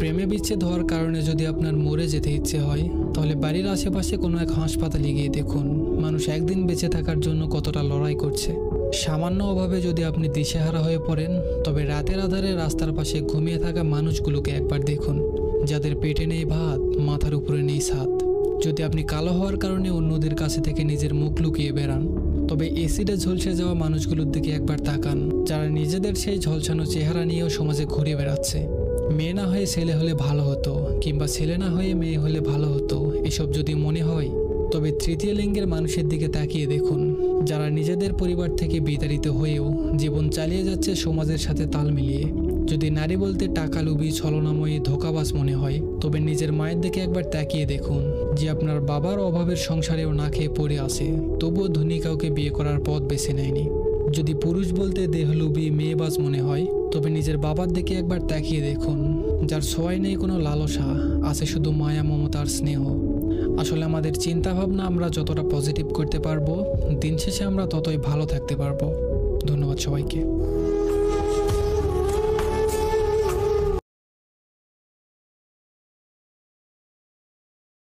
প্রেমে বিচ্ছেদ হওয়ার কারণে যদি আপনার মরে যেতে ইচ্ছে হয়, তাহলে বাড়ির আশেপাশে কোনো এক হাসপাতালে গিয়ে দেখুন মানুষ একদিন বেঁচে থাকার জন্য কতটা লড়াই করছে। সামান্য অভাবে যদি আপনি দিশেহারা হয়ে পড়েন, তবে রাতের আধারে রাস্তার পাশে ঘুমিয়ে থাকা মানুষগুলোকে একবার দেখুন, যাদের পেটে নেই ভাত, মাথার উপরে নেই ছাদ। যদি আপনি কালো হওয়ার কারণে অন্যদের কাছে থেকে নিজের মুখ লুকিয়ে বেড়ান, তবে এসিডে ঝলসে যাওয়া মানুষগুলোর দিকে একবার তাকান, যারা নিজেদের সেই ঝলসানো চেহারা নিয়েও সমাজে ঘুরে বেড়াচ্ছে। মেয়ে না হয়ে ছেলে হলে ভালো হতো, কিংবা ছেলে না হয়ে মেয়ে হলে ভালো হতো, এসব যদি মনে হয়, তবে তৃতীয় লিঙ্গের মানুষের দিকে তাকিয়ে দেখুন, যারা নিজেদের পরিবার থেকে বিতাড়িত হয়েও জীবন চালিয়ে যাচ্ছে সমাজের সাথে তাল মিলিয়ে। যদি নারী বলতে টাকা লোভী, ছলনাময়ী, ধোঁকাবাজ মনে হয়, তবে নিজের মায়ের দিকে একবার তাকিয়ে দেখুন, যে আপনার বাবার অভাবের সংসারেও না খেয়ে পড়ে আছে, তবুও ধনী কাউকে বিয়ে করার পথ বেছে নেয়নি। যদি পুরুষ বলতে দেহলোভী, মেয়েবাজ মনে হয়, তবে নিজের বাবার দিকে একবার তাকিয়ে দেখুন, যার ছোঁয়ায় নেই কোনো লালসা, আছে শুধু মায়া, মমতার স্নেহ। আসলে আমাদের চিন্তাভাবনা আমরা যতটা পজিটিভ করতে পারবো, দিন শেষে আমরা ততই ভালো থাকতে পারবো। ধন্যবাদ সবাইকে।